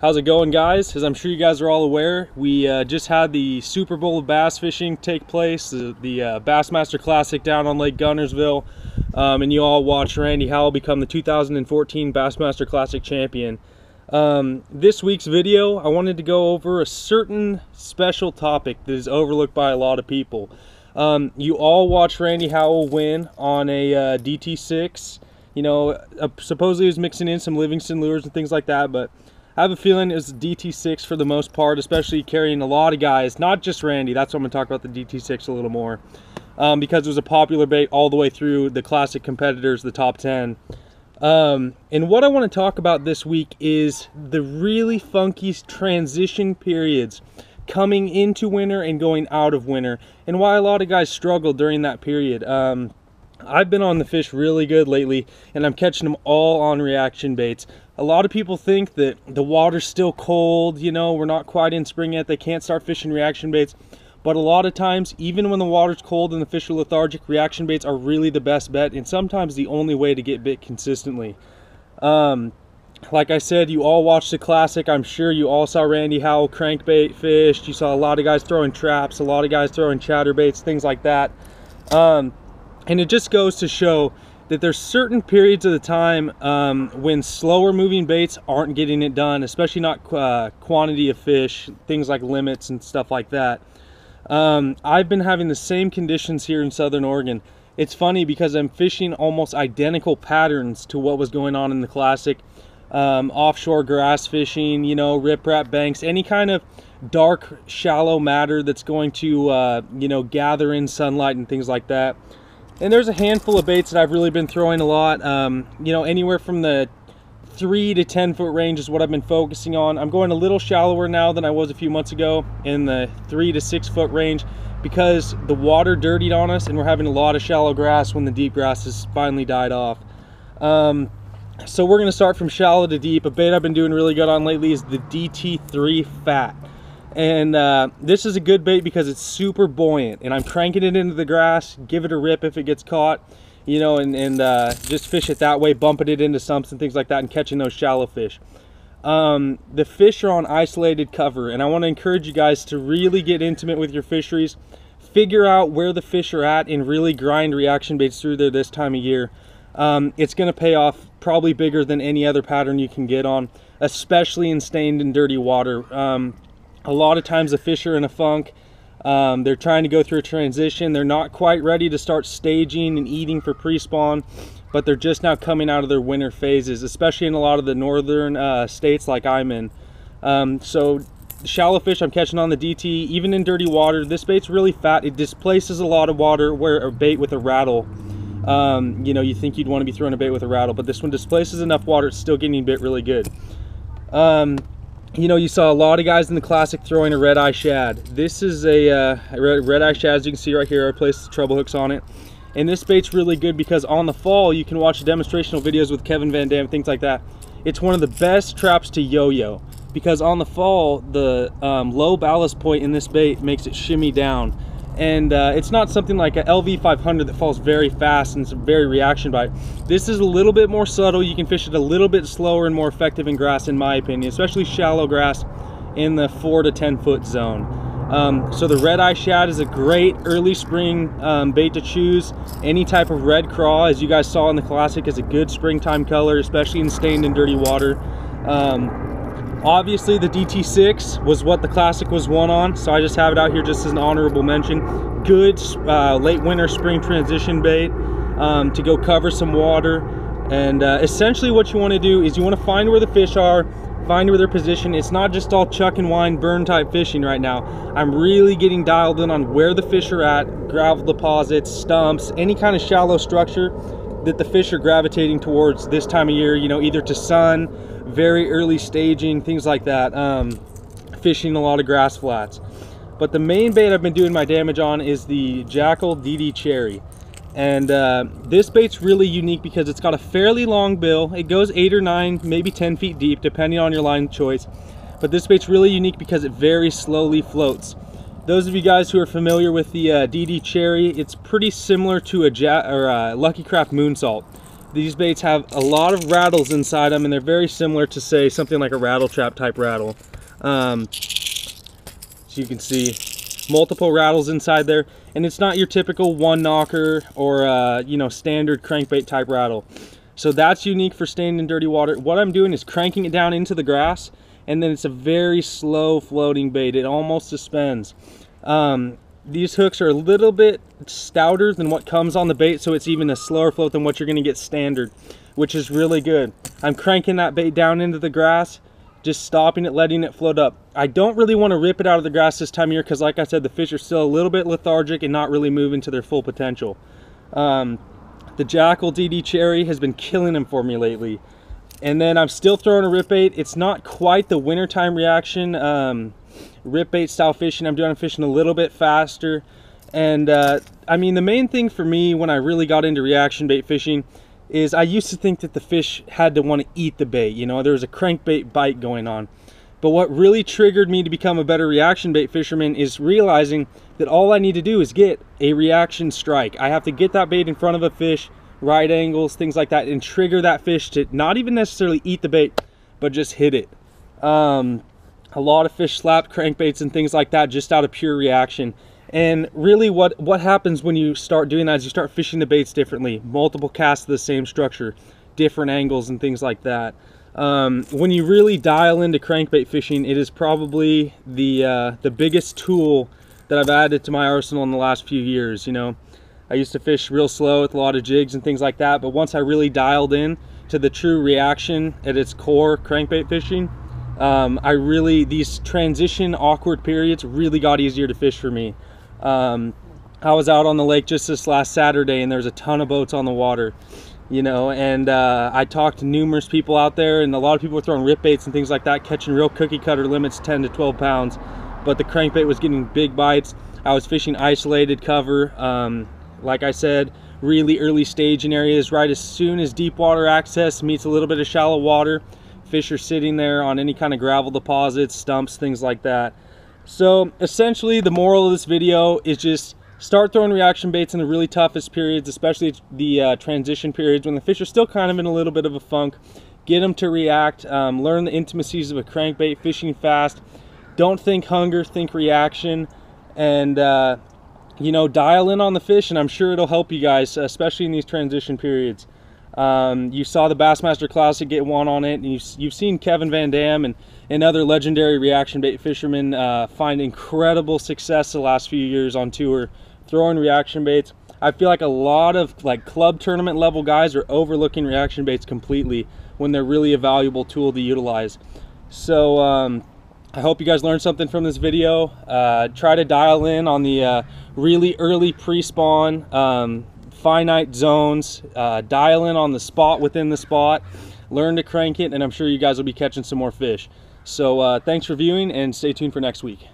How's it going, guys? As I'm sure you guys are all aware, we just had the Super Bowl of bass fishing take place, the Bassmaster Classic down on Lake Gunnersville, and you all watched Randy Howell become the 2014 Bassmaster Classic champion. This week's video, I wanted to go over a certain special topic that is overlooked by a lot of people. You all watched Randy Howell win on a DT6. You know, supposedly he was mixing in some Livingston lures and things like that, but I have a feeling it was DT6 for the most part, especially carrying a lot of guys, not just Randy. That's why I'm going to talk about the DT6 a little more, because it was a popular bait all the way through the classic competitors, the top 10. And what I want to talk about this week is the really funky transition periods coming into winter and going out of winter, and why a lot of guys struggle during that period. I've been on the fish really good lately, and I'm catching them all on reaction baits. A lot of people think that the water's still cold, you know, we're not quite in spring yet, they can't start fishing reaction baits. But a lot of times, even when the water's cold and the fish are lethargic, reaction baits are really the best bet, and sometimes the only way to get bit consistently. Like I said, you all watched the Classic. I'm sure you all saw Randy Howell crankbait fished. You saw a lot of guys throwing traps, a lot of guys throwing chatterbaits, things like that. And it just goes to show that there's certain periods of the time when slower moving baits aren't getting it done, especially not quantity of fish, things like limits and stuff like that. I've been having the same conditions here in Southern Oregon. It's funny because I'm fishing almost identical patterns to what was going on in the Classic. Offshore grass fishing, you know, riprap banks, any kind of dark, shallow matter that's going to, you know, gather in sunlight and things like that. And there's a handful of baits that I've really been throwing a lot. You know, anywhere from the 3 to 10 foot range is what I've been focusing on. I'm going a little shallower now than I was a few months ago, in the 3 to 6 foot range, because the water dirtied on us and we're having a lot of shallow grass when the deep grass has finally died off. So we're going to start from shallow to deep. A bait I've been doing really good on lately is the DT3 Fat. And this is a good bait because it's super buoyant, and I'm cranking it into the grass, give it a rip if it gets caught, you know, and just fish it that way, bumping it into sumps and things like that and catching those shallow fish. The fish are on isolated cover, and I want to encourage you guys to really get intimate with your fisheries, figure out where the fish are at, and really grind reaction baits through there this time of year. It's going to pay off probably bigger than any other pattern you can get on, especially in stained and dirty water. A lot of times the fish are in a funk. They're trying to go through a transition. They're not quite ready to start staging and eating for pre-spawn, but they're just now coming out of their winter phases, especially in a lot of the northern states like I'm in. So shallow fish I'm catching on the DT, even in dirty water. This bait's really fat. It displaces a lot of water where a bait with a rattle, you know, you think you'd want to be throwing a bait with a rattle, but this one displaces enough water, it's still getting bit really good. You know, you saw a lot of guys in the Classic throwing a red-eye shad. This is a red-eye shad, as you can see right here. I placed the treble hooks on it. And this bait's really good because on the fall, you can watch demonstrational videos with Kevin Van Dam, things like that. It's one of the best traps to yo-yo because on the fall, the low ballast point in this bait makes it shimmy down. And it's not something like a LV500 that falls very fast and it's a very reaction bite. This is a little bit more subtle. You can fish it a little bit slower and more effective in grass, in my opinion, especially shallow grass in the 4 to 10 foot zone. So the red-eye shad is a great early spring bait to choose. Any type of red craw, as you guys saw in the Classic, is a good springtime color, especially in stained and dirty water. Obviously the DT6 was what the Classic was won on, so I just have it out here just as an honorable mention. Good late winter spring transition bait to go cover some water. And essentially what you want to do is you want to find where the fish are, find where they're positioned. It's not just all chuck and wind burn type fishing right now. I'm really getting dialed in on where the fish are at, gravel deposits, stumps, any kind of shallow structure that the fish are gravitating towards this time of year, you know, either to sun, very early staging, things like that, fishing a lot of grass flats. But the main bait I've been doing my damage on is the Jackal DD Cherry. And this bait's really unique because it's got a fairly long bill. It goes 8 or 9, maybe 10 feet deep, depending on your line choice. But this bait's really unique because it very slowly floats. Those of you guys who are familiar with the DD Cherry, it's pretty similar to a Lucky Craft Moonsault. These baits have a lot of rattles inside them, and they're very similar to, say, something like a rattle trap type rattle. So you can see multiple rattles inside there, and it's not your typical one knocker or you know, standard crankbait type rattle. So that's unique for staying in dirty water. What I'm doing is cranking it down into the grass, and then it's a very slow floating bait. It almost suspends. These hooks are a little bit stouter than what comes on the bait, so it's even a slower float than what you're going to get standard, which is really good. I'm cranking that bait down into the grass, just stopping it, letting it float up. I don't really want to rip it out of the grass this time of year because, like I said, the fish are still a little bit lethargic and not really moving to their full potential. The Jackal DD Cherry has been killing them for me lately. And then I'm still throwing a rip bait. It's not quite the wintertime reaction rip bait style fishing. I'm fishing a little bit faster. And I mean, the main thing for me when I really got into reaction bait fishing is I used to think that the fish had to want to eat the bait. You know, there was a crankbait bite going on. But what really triggered me to become a better reaction bait fisherman is realizing that all I need to do is get a reaction strike. I have to get that bait in front of a fish, right angles, things like that, and trigger that fish to not even necessarily eat the bait, but just hit it. A lot of fish slap crankbaits and things like that just out of pure reaction. And really what happens when you start doing that is you start fishing the baits differently. Multiple casts of the same structure, different angles and things like that. When you really dial into crankbait fishing, it is probably the biggest tool that I've added to my arsenal in the last few years. You know, I used to fish real slow with a lot of jigs and things like that, but once I really dialed in to the true reaction at its core, crankbait fishing, these transition awkward periods really got easier to fish for me. I was out on the lake just this last Saturday, and there's a ton of boats on the water, you know, and I talked to numerous people out there, and a lot of people were throwing rip baits and things like that, catching real cookie cutter limits, 10 to 12 pounds, but the crankbait was getting big bites. I was fishing isolated cover, like I said, really early stage in areas. Right as soon as deep water access meets a little bit of shallow water, fish are sitting there on any kind of gravel deposits, stumps, things like that. So essentially the moral of this video is just start throwing reaction baits in the really toughest periods, especially the transition periods when the fish are still kind of in a little bit of a funk. Get them to react, learn the intimacies of a crankbait, fishing fast. Don't think hunger, think reaction, and you know, dial in on the fish, and I'm sure it'll help you guys, especially in these transition periods. You saw the Bassmaster Classic get one on it, and you've seen Kevin Van Dam and other legendary reaction bait fishermen find incredible success the last few years on tour throwing reaction baits. I feel like a lot of like club tournament level guys are overlooking reaction baits completely when they're really a valuable tool to utilize. So I hope you guys learned something from this video. Try to dial in on the really early pre-spawn finite zones, dial in on the spot within the spot, learn to crank it, and I'm sure you guys will be catching some more fish. So thanks for viewing, and stay tuned for next week.